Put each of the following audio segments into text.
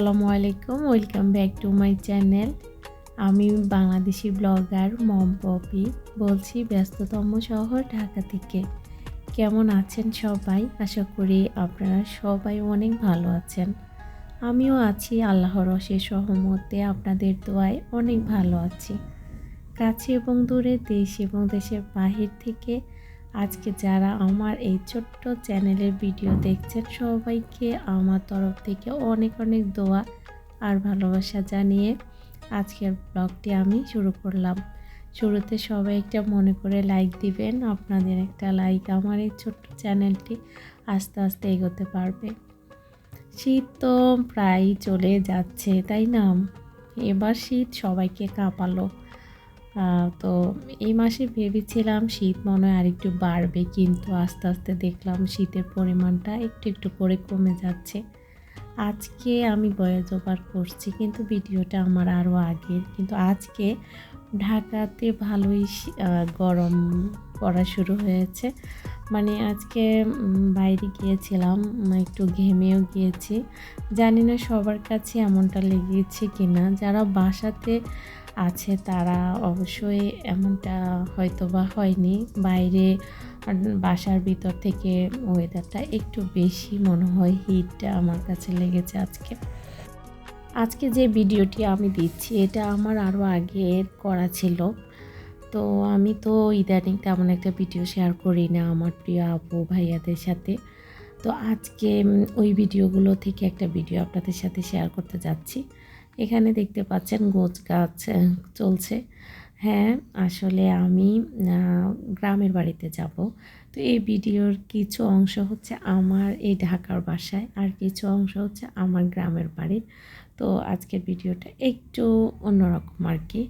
আসসালামু আলাইকুম, welcome back to my channel. আমি বাংলাদেশি ব্লগার মম পপি বলছি ব্যস্ততম শহর ঢাকা থেকে। কেমন আছেন সবাই? আশা করি আপনারা সবাই অনেক ভালো আছেন। আমিও আছি আল্লাহর অশেষ রহমতে, আপনাদের দোয়ায় অনেক ভালো আছি। কাছে এবং দূরে, দেশ এবং দেশের বাহির থেকে আজকে যারা আমার এই ছোট্ট চ্যানেলের ভিডিও দেখছেন, সবাইকে আমার তরফ থেকে অনেক অনেক দোয়া আর ভালোবাসা জানিয়ে আজকের ব্লগটি আমি শুরু করলাম। শুরুতে সবাই একটা মনে করে লাইক দিবেন। আপনাদের একটা লাইক আমার এই ছোট্ট চ্যানেলটি আস্তে আস্তে এগোতে পারবে। শীত তো প্রায় চলে যাচ্ছে, তাই না? এবার শীত সবাইকে কাঁপালো। তো এই মাসে ভেবেছিলাম শীত মনে হয় আরেকটু বাড়বে, কিন্তু আস্তে আস্তে দেখলাম শীতের পরিমাণটা একটু একটু করে কমে যাচ্ছে। আজকে আমি ভয়েস ওভার করছি, কিন্তু ভিডিওটা আমার আরও আগের। কিন্তু আজকে ঢাকাতে ভালোই গরম পড়া শুরু হয়েছে। মানে আজকে বাইরে গিয়েছিলাম, একটু ঘেমেও গিয়েছি। জানি না সবার কাছে এমনটা লেগেছে কি না। যারা বাসাতে আছে তারা অবশ্যই এমনটা হয়তো বা হয়নি। বাইরে বাসার ভিতর থেকে ওয়েদারটা একটু বেশি মনে হয় হিটটা আমার কাছে লেগেছে আজকে যে ভিডিওটি আমি দিচ্ছি এটা আমার আরও আগের করা ছিল। তো আমি তো ইদানিং তেমন একটা ভিডিও শেয়ার করি না আমার প্রিয় আপু ভাইয়াদের সাথে। তো আজকে ওই ভিডিওগুলো থেকে একটা ভিডিও আপনাদের সাথে শেয়ার করতে যাচ্ছি। এখানে দেখতে পাচ্ছেন গোছ গাছ চলছে। হ্যাঁ, আসলে আমি গ্রামের বাড়িতে যাব। তো এই ভিডিওর কিছু অংশ হচ্ছে আমার এই ঢাকার বাসায়, আর কিছু অংশ হচ্ছে আমার গ্রামের বাড়ির। তো আজকের ভিডিওটা একটু অন্যরকম আর কি।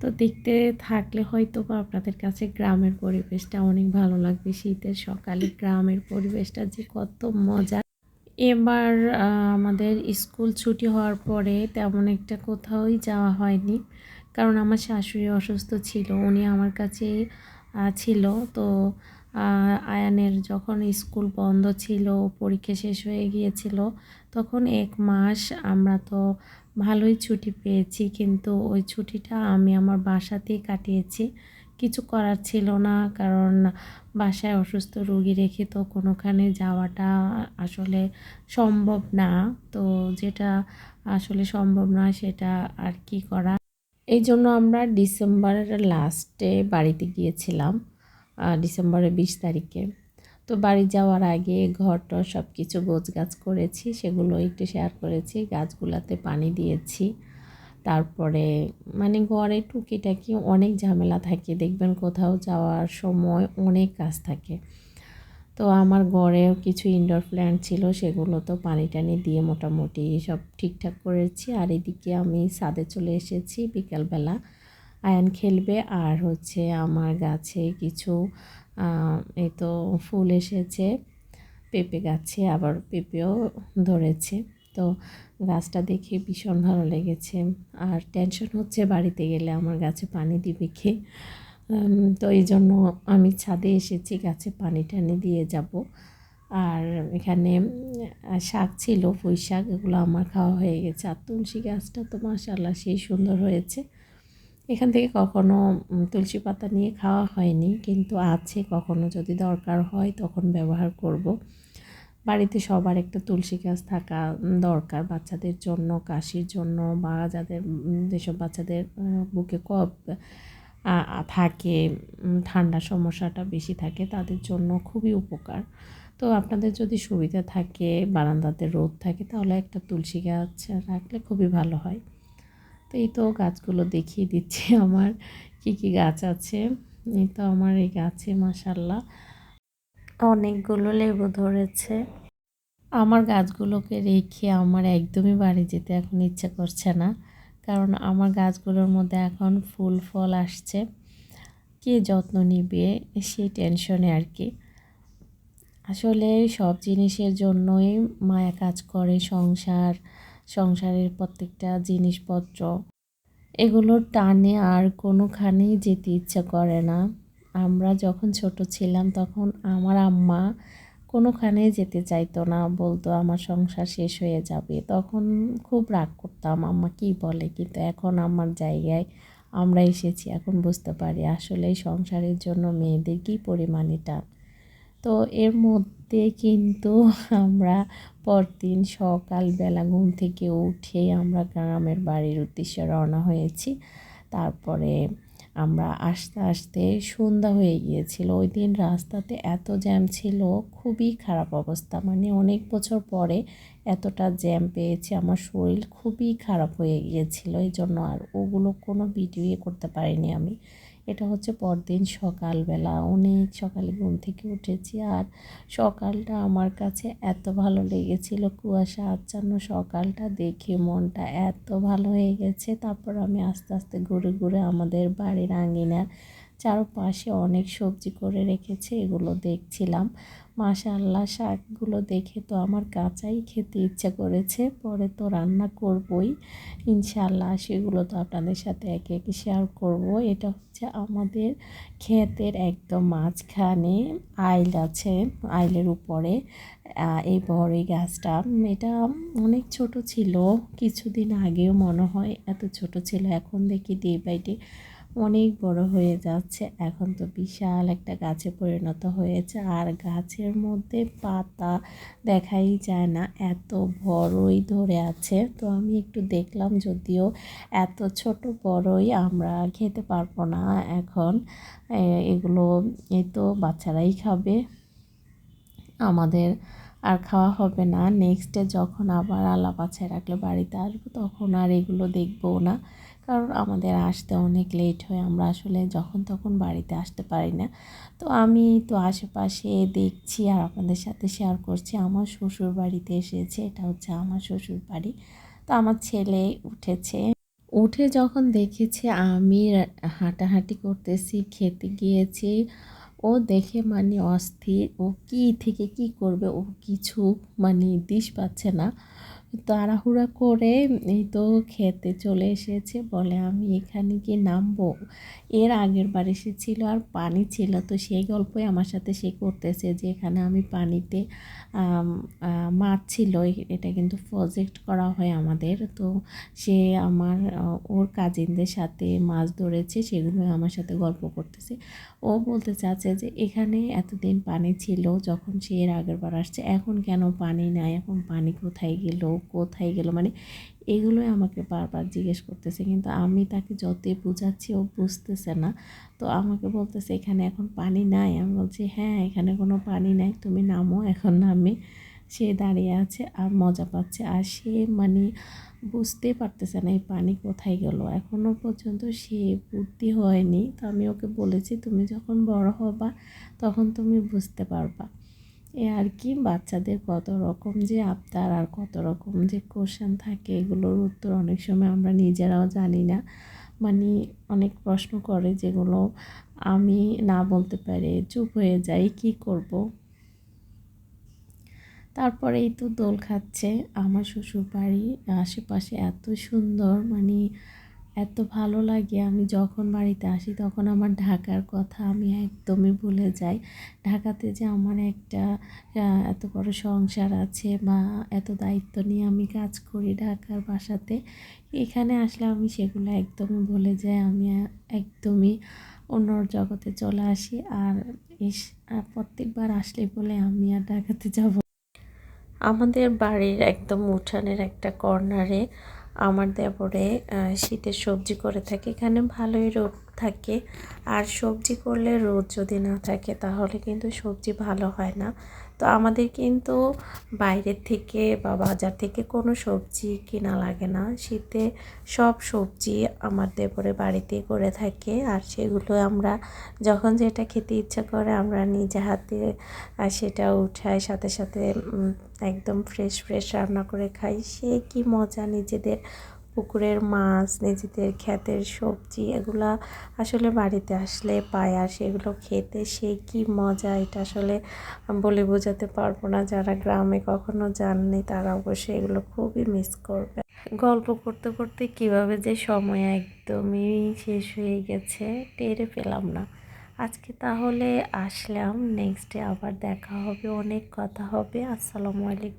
তো দেখতে থাকলে হয়তো বা আপনাদের কাছে গ্রামের পরিবেশটা অনেক ভালো লাগবে। শীতের সকালে গ্রামের পরিবেশটা যে কত মজা। এবার আমাদের স্কুল ছুটি হওয়ার পরে তেমন একটা কোথাওই যাওয়া হয়নি, কারণ আমার শাশুড়ি অসুস্থ ছিল, উনি আমার কাছেই ছিল। তো আয়ানের যখন স্কুল বন্ধ ছিল, পরীক্ষা শেষ হয়ে গিয়েছিল, তখন 1 মাস আমরা তো ভালোই ছুটি পেয়েছি, কিন্তু ওই ছুটিটা আমি আমার বাসাতেই কাটিয়েছি। কিছু করার ছিল না, কারণ বাসায় অসুস্থ রোগী রেখে তো কোনোখানে যাওয়াটা আসলে সম্ভব না। তো যেটা আসলে সম্ভব না সেটা আর কি করা। এই জন্য আমরা ডিসেম্বরের লাস্টে বাড়িতে গিয়েছিলাম, ডিসেম্বরের 20 তারিখে। তো বাড়ি যাওয়ার আগে ঘরটর সব কিছু গোছগাছ করেছি, সেগুলো একটু শেয়ার করেছি। গাছগুলাতে পানি দিয়েছি। তারপরে মানে ঘরে টুকিটাকি অনেক ঝামেলা থাকে, দেখবেন কোথাও যাওয়ার সময় অনেক কাজ থাকে। তো আমার ঘরেও কিছু ইনডোর প্ল্যান্ট ছিল, সেগুলো তো পানি টানি দিয়ে মোটামুটি সব ঠিকঠাক করেছি। আর এদিকে আমি ছাদে চলে এসেছি বিকালবেলা। আয়ান খেলবে, আর হচ্ছে আমার গাছে কিছু এই তো ফুল এসেছে, পেঁপে গাছে আবার পেঁপেও ধরেছে। তো গাছটা দেখে ভীষণ ভালো লেগেছে। আর টেনশন হচ্ছে বাড়িতে গেলে আমার গাছে পানি দিবে কে। তো এই জন্য আমি ছাদে এসেছি, গাছে পানি টানি দিয়ে যাব। আর এখানে শাক ছিল, পুঁই শাক, এগুলো আমার খাওয়া হয়ে গেছে। আর তুলসী গাছটা তো মাশাআল্লাহ সেই সুন্দর হয়েছে। এখান থেকে কখনো তুলসী পাতা নিয়ে খাওয়া হয়নি, কিন্তু আছে, কখনো যদি দরকার হয় তখন ব্যবহার করব। বাড়িতে সবার একটা তুলসী গাছ থাকা দরকার, বাচ্চাদের জন্য, কাশির জন্য, বা যাদের যেসব বাচ্চাদের বুকে কফ থাকে, ঠান্ডা সমস্যাটা বেশি থাকে, তাদের জন্য খুবই উপকার। তো আপনাদের যদি সুবিধা থাকে, বারান্দাতে রোদ থাকে, তাহলে একটা তুলসী গাছ রাখলে খুবই ভালো হয়। তো এই তো গাছগুলো দেখিয়ে দিচ্ছি আমার কি কি গাছ আছে। এই তো আমার এই গাছে মাশাআল্লাহ অনেকগুলো লেবু ধরেছে। আমার গাছগুলোকে রেখে আমার একদমই বাড়ি যেতে এখন ইচ্ছা করছে না, কারণ আমার গাছগুলোর মধ্যে এখন ফুল ফল আসছে। কে যত্ন নিবে সেই টেনশনে আর কি। আসলে সব জিনিসের জন্যই মায়া কাজ করে। সংসারের প্রত্যেকটা জিনিসপত্র, এগুলোর টানে আর কোনোখানেই যেতে ইচ্ছা করে না। আমরা যখন ছোট ছিলাম তখন আমার আম্মা কোনোখানে যেতে চাইতো না, বলতো আমার সংসার শেষ হয়ে যাবে। তখন খুব রাগ করতাম, আম্মা কী বলে, কিন্তু এখন আমার জায়গায় আমরা এসেছি, এখন বুঝতে পারি আসলে সংসারের জন্য মেয়েদের কী পরিমাণে টান। তো এর মধ্যে কিন্তু আমরা পরদিন সকালবেলা ঘুম থেকে উঠে আমরা গ্রামের বাড়ির উদ্দেশ্যে রওনা হয়েছি। তারপরে আমরা আস্তে আস্তে সন্ধ্যা হয়ে গিয়েছিল। ওই দিন রাস্তাতে এত জ্যাম ছিল, খুবই খারাপ অবস্থা। মানে অনেক বছর পরে এতটা জ্যাম পেয়েছি, আমার শরীর খুবই খারাপ হয়ে গিয়েছিল। এই জন্য আর ওগুলো কোনো ভিডিওই করতে পারিনি আমি। এটা হচ্ছে পরদিন সকালবেলা, অনেক সকালে ঘুম থেকে উঠেছি। আর সকালটা আমার কাছে এত ভালো লেগেছিল, কুয়াশা আচ্ছন্ন সকালটা দেখে মনটা এত ভালো হয়ে গেছে। তারপর আমি আস্তে আস্তে ঘুরে ঘুরে আমাদের বাড়ির আঙিনার চারপাশে অনেক সবজি করে রেখেছে, এগুলো দেখছিলাম। মাশাআল্লাহ, শাকগুলো দেখে তো আমার কাঁচাই খেতে ইচ্ছা করেছে, পরে তো রান্না করবই ইনশাআল্লাহ। সেগুলো তো আপনাদের সাথে একে একে শেয়ার করব। এটা হচ্ছে আমাদের ক্ষেতের একদম মাঝখানে আইল আছে, আইলের উপরে এই বড়ই গাছটা। এটা অনেক ছোট ছিল, কিছুদিন আগেও মনে হয় এত ছোট ছিল, এখন দেখি ডে বাই ডে অনেক বড় হয়ে যাচ্ছে। এখন তো বিশাল একটা গাছে পরিণত হয়েছে, আর গাছের মধ্যে পাতা দেখাই যায় না, এত বড়ই ধরে আছে। তো আমি একটু দেখলাম, যদিও এত ছোট বড়ই আমরা খেতে পারবো না এখন, এগুলো এই তো বাচ্চারাই খাবে, আমাদের আর খাওয়া হবে না। নেক্সট ডে যখন আবার আল্লাহ বাছায় রাখলে বাড়িতে আসবো, তখন আর এগুলো দেখবো না, কারণ আমাদের আসতে অনেক লেট হয়, আমরা আসলে যখন তখন বাড়িতে আসতে পারি না। তো আমি তো আশেপাশে দেখছি আর আপনাদের সাথে শেয়ার করছি। আমার শ্বশুর বাড়িতে এসেছে, এটা হচ্ছে আমার শ্বশুর বাড়ি। তো আমার ছেলে উঠেছে, উঠে যখন দেখেছে আমি হাঁটাহাঁটি করতেছি, খেতে গিয়েছি, ও দেখে মানে অস্থির। ও কী থেকে কী করবে, ও কিছু মানে দিশ পাচ্ছে না। তাড়াহুড়া করে এই তো খেতে চলে এসেছে, বলে আমি এখানে কি নামবো। এর আগের বার এসেছিল আর পানি ছিল, তো সেই গল্পই আমার সাথে সে করতেছে যে এখানে আমি পানিতে মাছ ছিল। এটা কিন্তু প্রজেক্ট করা হয় আমাদের, তো সে আমার ওর কাজিনদের সাথে মাছ ধরেছে, সেগুলো আমার সাথে গল্প করতেছে। ও বলতে চাচ্ছে যে এখানে এতদিন পানি ছিল যখন সে এর আগের বার আসছে, এখন কেন পানি নাই, এখন পানি কোথায় গেল কোথায় গেল, মানে এগুলোই আমাকে বারবার জিজ্ঞেস করতেছে। কিন্তু আমি তাকে যতই বোঝাচ্ছি ও বুঝতেছে না। তো আমাকে বলতেছে এখানে এখন পানি নাই। আমি বলছি হ্যাঁ, এখানে কোনো পানি নাই, তুমি নামো। এখন নামে সে দাঁড়িয়ে আছে আর মজা পাচ্ছে, আর সে মানে বুঝতে পারতেছে না এই পানি কোথায় গেল, এখনও পর্যন্ত সে বুদ্ধি হয়নি। তো আমি ওকে বলেছি তুমি যখন বড় হবা তখন তুমি বুঝতে পারবা। এ আর কি, বাচ্চাদের কত রকম যে আবদার আর কত রকম যে কোশ্চেন থাকে, এগুলোর উত্তর অনেক সময় আমরা নিজেরাও জানি না। মানে অনেক প্রশ্ন করে যেগুলো আমি না বলতে পারে চুপ হয়ে যাই, কি করব। তারপরে এই তো দোল খাচ্ছে। আমার শ্বশুর বাড়ি আশেপাশে এত সুন্দর, মানে এত ভালো লাগে। আমি যখন বাড়িতে আসি তখন আমার ঢাকার কথা আমি একদমই ভুলে যাই। ঢাকাতে যে আমার একটা এত বড় সংসার আছে বা এত দায়িত্ব নিয়ে আমি কাজ করি ঢাকার বাসাতে, এখানে আসলে আমি সেগুলো একদমই ভুলে যাই। আমি একদমই অন্য জগতে চলে আসি। আর প্রত্যেকবার আসলে বলে আমি আর ঢাকাতে যাব। আমাদের বাড়ির একদম উঠানের একটা কর্নারে আমার দেবরে শীতের সবজি করে থাকে। এখানে ভালোই রোদ থাকে, আর সবজি করলে রোদ যদি না থাকে তাহলে কিন্তু সবজি ভালো হয় না। তো আমাদের কিন্তু বাইরের থেকে বা বাজার থেকে কোনো সবজি কেনা লাগে না। শীতে সব সবজি আমার দেবরে বাড়িতেই করে থাকে, আর সেগুলো আমরা যখন যেটা খেতে ইচ্ছা করে আমরা নিজে হাতে সেটা উঠাই, সাথে সাথে একদম ফ্রেশ ফ্রেশ রান্না করে খাই। সে কি মজা, নিজেদের পুকুরের মাছ, নিজেদের ক্ষেতের সবজি, এগুলা আসলে বাড়িতে আসলে পাই, আর সেগুলো খেতে সে কি মজা, এটা আসলে বলে বোঝাতে পারবো না। যারা গ্রামে কখনো যাননি তারা অবশ্যই এগুলো খুবই মিস করবে। গল্প করতে করতে কিভাবে যে সময় একদমই শেষ হয়ে গেছে টেরে পেলাম না। আজকে তাহলে আসলাম, নেক্সট ডে আবার দেখা হবে, অনেক কথা হবে। আসসালামু আলাইকুম।